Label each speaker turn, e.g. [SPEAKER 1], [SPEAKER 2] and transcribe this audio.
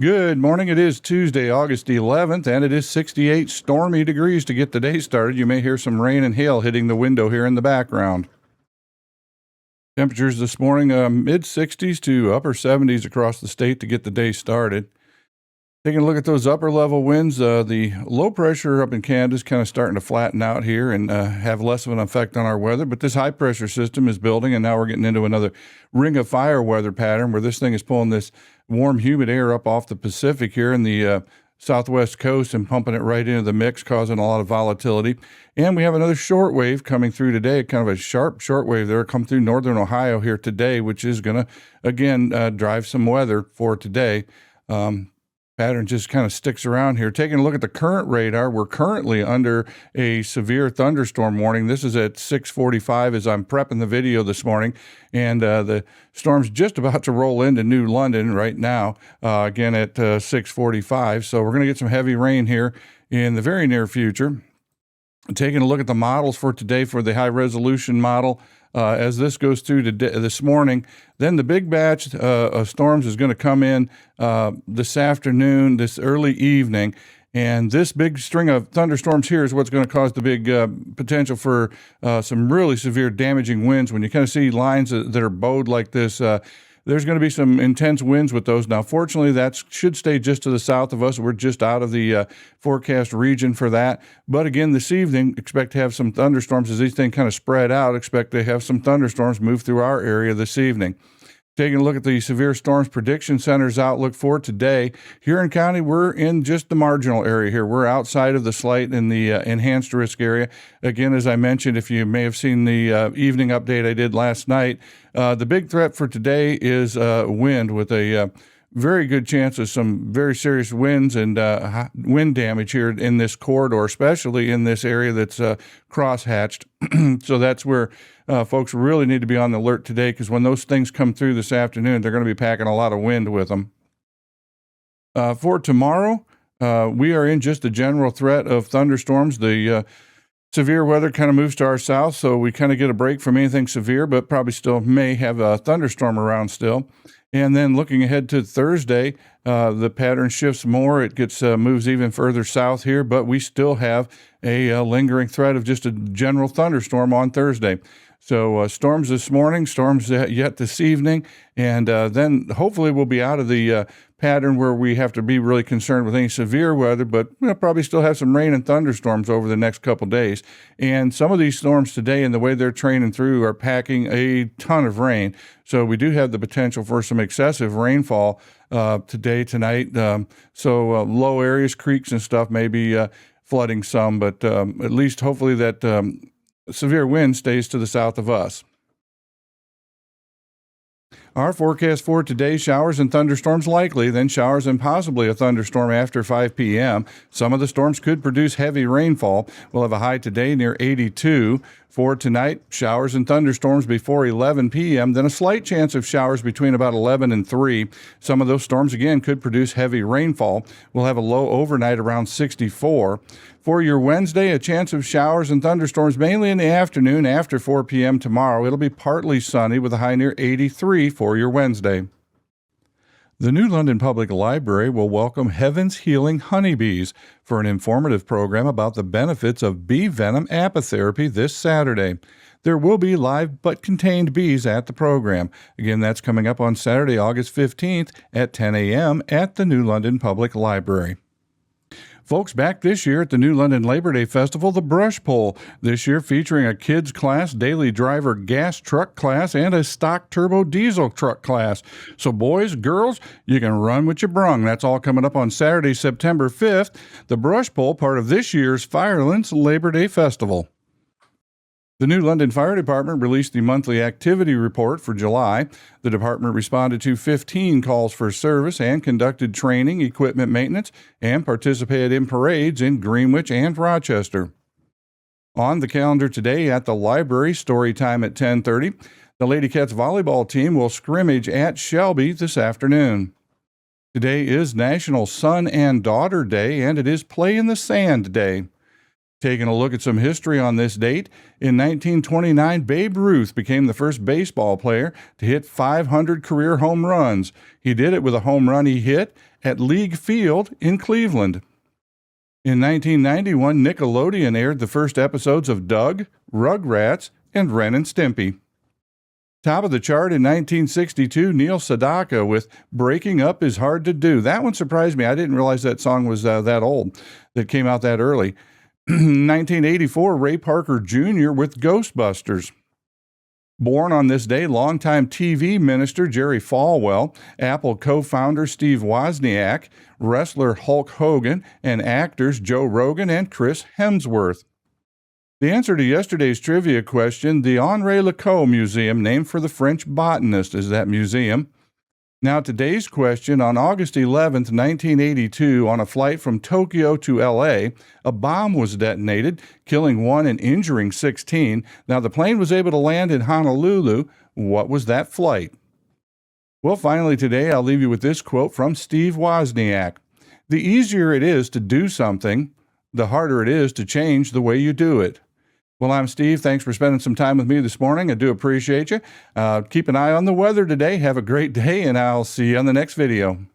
[SPEAKER 1] Good morning. It is Tuesday, August 11th, and it is 68 stormy degrees to get the day started. You may hear some rain and hail hitting the window here in the background. Temperatures this morning, mid-60s to upper 70s across the state to get the day started. Taking a look at those upper level winds, the low pressure up in Canada is kind of starting to flatten out here and have less of an effect on our weather. But this high pressure system is building, and now we're getting into another ring of fire weather pattern where this thing is pulling this warm, humid air up off the Pacific here in the southwest coast and pumping it right into the mix, causing a lot of volatility. And we have another short wave coming through today, kind of a sharp short wave there, come through northern Ohio here today, which is going to, again, drive some weather for today. Pattern just kind of sticks around here. Taking a look at the current radar, we're currently under a severe thunderstorm warning. This is at 6:45 as I'm prepping the video this morning, and the storm's just about to roll into New London right now, again at 6:45. So we're going to get some heavy rain here in the very near future. Taking a look at the models for today for the high-resolution model, as this goes through today, this morning, then the big batch of storms is going to come in this afternoon, this early evening, and this big string of thunderstorms here is what's going to cause the big potential for some really severe damaging winds. When you kind of see lines that are bowed like this, there's going to be some intense winds with those. Now, fortunately, that should stay just to the south of us. We're just out of the forecast region for that. But again, this evening, expect to have some thunderstorms as these things kind of spread out. Expect to have some thunderstorms move through our area this evening. Taking a look at the Severe Storms Prediction Center's outlook for today. Huron County, we're in just the marginal area here. We're outside of the slight and the enhanced risk area. Again, as I mentioned, if you may have seen the evening update I did last night, the big threat for today is wind with a very good chance of some very serious winds and wind damage here in this corridor, especially in this area that's crosshatched. So that's where folks really need to be on the alert today, because when those things come through this afternoon, they're going to be packing a lot of wind with them. For tomorrow, we are in just a general threat of thunderstorms. The severe weather kind of moves to our south, so we kind of get a break from anything severe, but probably still may have a thunderstorm around still. And then looking ahead to Thursday, the pattern shifts more. It gets moves even further south here, but we still have a lingering threat of just a general thunderstorm on Thursday. So storms this morning, storms yet this evening, and then hopefully we'll be out of the pattern where we have to be really concerned with any severe weather, but we'll probably still have some rain and thunderstorms over the next couple days. And some of these storms today and the way they're training through are packing a ton of rain. So we do have the potential for some excessive rainfall today, tonight. So low areas, creeks and stuff may be flooding some, but at least hopefully that severe wind stays to the south of us. Our forecast for today, showers and thunderstorms likely, then showers and possibly a thunderstorm after 5 p.m. Some of the storms could produce heavy rainfall. We'll have a high today near 82. For tonight, showers and thunderstorms before 11 p.m., then a slight chance of showers between about 11 and 3. Some of those storms, again, could produce heavy rainfall. We'll have a low overnight around 64. For your Wednesday, a chance of showers and thunderstorms mainly in the afternoon after 4 p.m. tomorrow. It'll be partly sunny with a high near 83 for your Wednesday. The New London Public Library will welcome Heaven's Healing Honeybees for an informative program about the benefits of bee venom apitherapy this Saturday. There will be live but contained bees at the program. Again, that's coming up on Saturday, August 15th at 10 a.m. at the New London Public Library. Folks, back this year at the New London Labor Day Festival, the Brush Pole, this year featuring a kids class, daily driver gas truck class, and a stock turbo diesel truck class. So boys, girls, you can run what you brung. That's all coming up on Saturday, September 5th. The Brush Pole, part of this year's Firelands Labor Day Festival. The New London Fire Department released the monthly activity report for July. The department responded to 15 calls for service and conducted training, equipment maintenance, and participated in parades in Greenwich and Rochester. On the calendar today at the library, story time at 10:30. The Lady Cats volleyball team will scrimmage at Shelby this afternoon. Today is National Son and Daughter Day, and it is Play in the Sand Day. Taking a look at some history on this date, in 1929, Babe Ruth became the first baseball player to hit 500 career home runs. He did it with a home run he hit at League Field in Cleveland. In 1991, Nickelodeon aired the first episodes of Doug, Rugrats, and Ren and Stimpy. Top of the chart in 1962, Neil Sedaka with Breaking Up Is Hard to Do. That one surprised me. I didn't realize that song was that old, that came out that early. 1984, Ray Parker Jr. with Ghostbusters. Born on this day, longtime TV minister Jerry Falwell, Apple co-founder Steve Wozniak, wrestler Hulk Hogan, and actors Joe Rogan and Chris Hemsworth. The answer to yesterday's trivia question, the Henri Lecoq Museum, named for the French botanist, is that museum. Now, today's question, on August 11th, 1982, on a flight from Tokyo to L.A., a bomb was detonated, killing 1 and injuring 16. Now, the plane was able to land in Honolulu. What was that flight? Well, finally today, I'll leave you with this quote from Steve Wozniak. The easier it is to do something, the harder it is to change the way you do it. Well, I'm Steve. Thanks for spending some time with me this morning. I do appreciate you. Keep an eye on the weather today. Have a great day, and I'll see you on the next video.